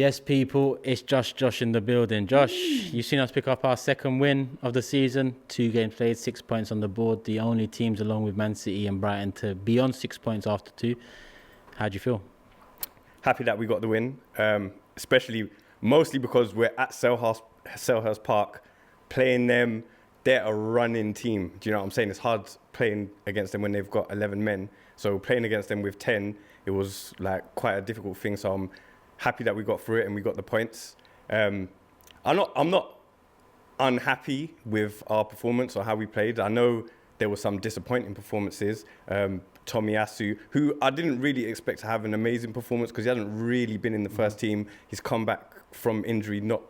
Yes, people, it's Josh in the building. Josh, you've seen us pick up our second win of the season. 2 games played, 6 points on the board. The only teams, along with Man City and Brighton, to be on 6 points after 2. How do you feel? Happy that we got the win, mostly because we're at Selhurst Park, playing them. They're a running team. Do you know what I'm saying? It's hard playing against them when they've got 11 men. So playing against them with 10, it was like quite a difficult thing. So I'm happy that we got through it and we got the points. I'm not unhappy with our performance or how we played. I know there were some disappointing performances. Tomiyasu, who I didn't really expect to have an amazing performance because he hasn't really been in the first team. He's come back from injury not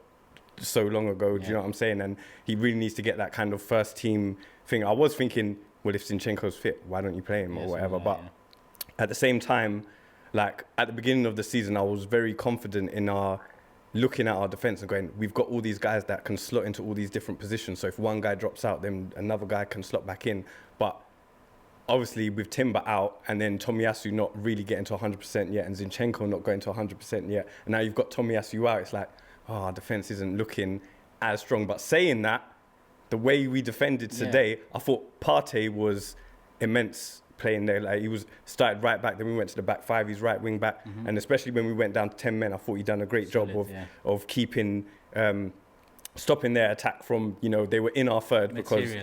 so long ago, do you know what I'm saying? And he really needs to get that kind of first team thing. I was thinking, well, if Zinchenko's fit, why don't you play him or whatever? But at the same time, like at the beginning of the season, I was very confident in looking at our defence and going, we've got all these guys that can slot into all these different positions. So if one guy drops out, then another guy can slot back in. But obviously with Timber out and then Tomiyasu not really getting to 100% yet and Zinchenko not going to 100% yet, and now you've got Tomiyasu out, it's like, our defence isn't looking as strong. But saying that, the way we defended today, I thought Partey was immense playing there. Like he started right back, then we went to the back five, he's right wing back. And especially when we went down to 10 men, I thought he'd done a great job of keeping, stopping their attack from, they were in our third because,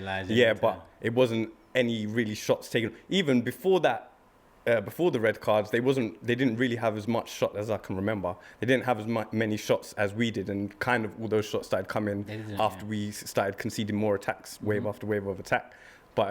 but it wasn't any really shots taken. Even before that, before the red cards, they didn't really have as much shot as I can remember. They didn't have as many shots as we did, and kind of all those shots started coming after we started conceding more attacks, wave after wave of attack. But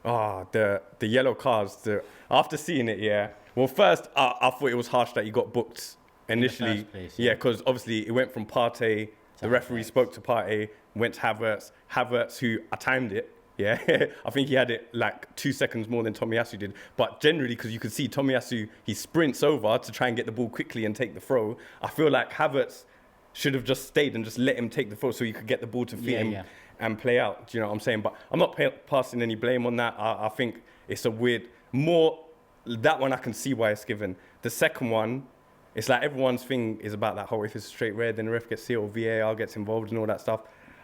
the yellow cards, after seeing it, well, first I thought it was harsh that he got booked initially. In the first place, because obviously it went from Partey. The referee spoke to Partey, went to Havertz, who I timed it. I think he had it like 2 seconds more than Tomiyasu did. But generally, because you could see Tomiyasu, he sprints over to try and get the ball quickly and take the throw. I feel like Havertz should have just stayed and just let him take the throw so he could get the ball to feet him and play out. Do you know what I'm saying? But I'm not passing any blame on that. I think it's a weird, that one I can see why it's given. The second one, it's like everyone's thing is about that whole, if it's a straight red, then the ref gets it or VAR gets involved and all that stuff.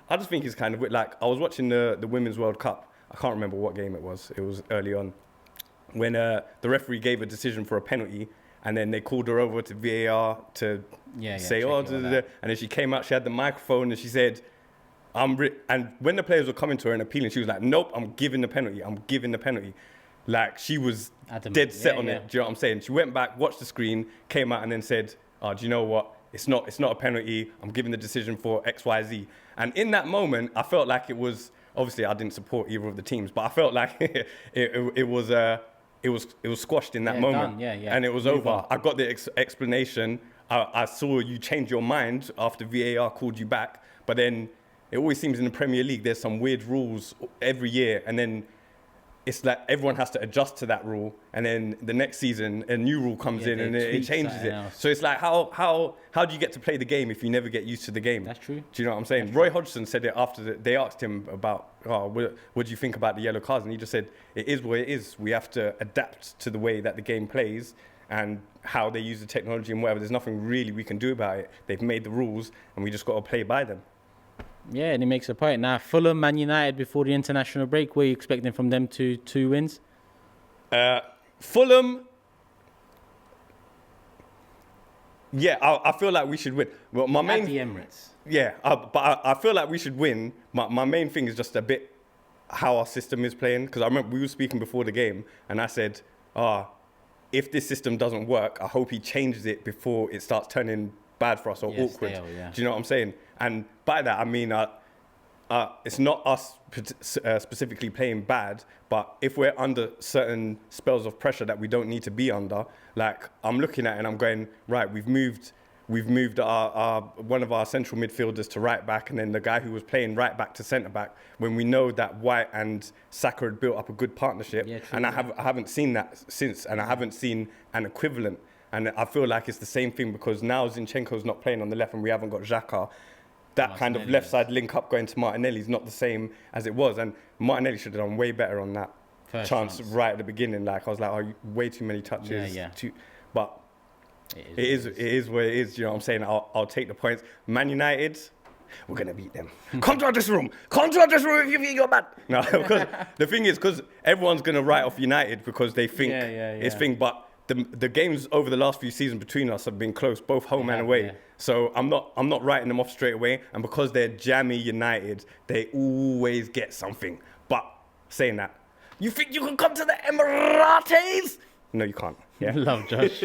I just think it's kind of weird. Like, I was watching the Women's World Cup. I can't remember what game it was. It was early on. When the referee gave a decision for a penalty, and then they called her over to VAR to say, and then she came out, she had the microphone, and she said, and when the players were coming to her and appealing, she was like, nope, I'm giving the penalty. Like, she was dead set on it. Do you know what I'm saying? She went back, watched the screen, came out, and then said, do you know what? It's not a penalty. I'm giving the decision for XYZ. And in that moment, I felt like it was, obviously I didn't support either of the teams, but I felt like it was squashed in that moment. And it was over. I got the explanation. I saw you change your mind after VAR called you back. But then it always seems in the Premier League, there's some weird rules every year. And then it's like everyone has to adjust to that rule, and then the next season a new rule comes in and it changes it. Else. So it's like how do you get to play the game if you never get used to the game? That's true. Do you know what I'm saying? Roy Hodgson said it after they asked him about what do you think about the yellow cards, and he just said it is what it is. We have to adapt to the way that the game plays and how they use the technology and whatever. There's nothing really we can do about it. They've made the rules and we just got to play by them. Yeah, and he makes a point. Now, Fulham, Man United before the international break, what are you expecting from them to 2 wins? Fulham, I feel like we should win. Well, my main, at the Emirates. But I feel like we should win. My main thing is just a bit how our system is playing. Because I remember we were speaking before the game, and I said, if this system doesn't work, I hope he changes it before it starts turning bad for us or awkward. Do you know what I'm saying? And by that, I mean, it's not us specifically playing bad, but if we're under certain spells of pressure that we don't need to be under, like I'm looking at it and I'm going, right, we've moved our one of our central midfielders to right back, and then the guy who was playing right back to centre back, when we know that White and Saka had built up a good partnership. And I haven't seen that since, and I haven't seen an equivalent. And I feel like it's the same thing because now Zinchenko's not playing on the left and we haven't got Xhaka. That kind of left side link up going to Martinelli is not the same as it was. And Martinelli should have done way better on that chance right at the beginning. Like, I was like, way too many touches. But It is what it is. You know what I'm saying? I'll take the points. Man United, we're gonna beat them. Come to our dressing room. Come to our dressing room if you think you're bad. No, because the thing is, because everyone's gonna write off United because they think it's thing. But the games over the last few seasons between us have been close, both home and away. Yeah. So I'm not writing them off straight away. And because they're jammy United, they always get something. But saying that, you think you can come to the Emirates? No, you can't. Yeah. Love Josh.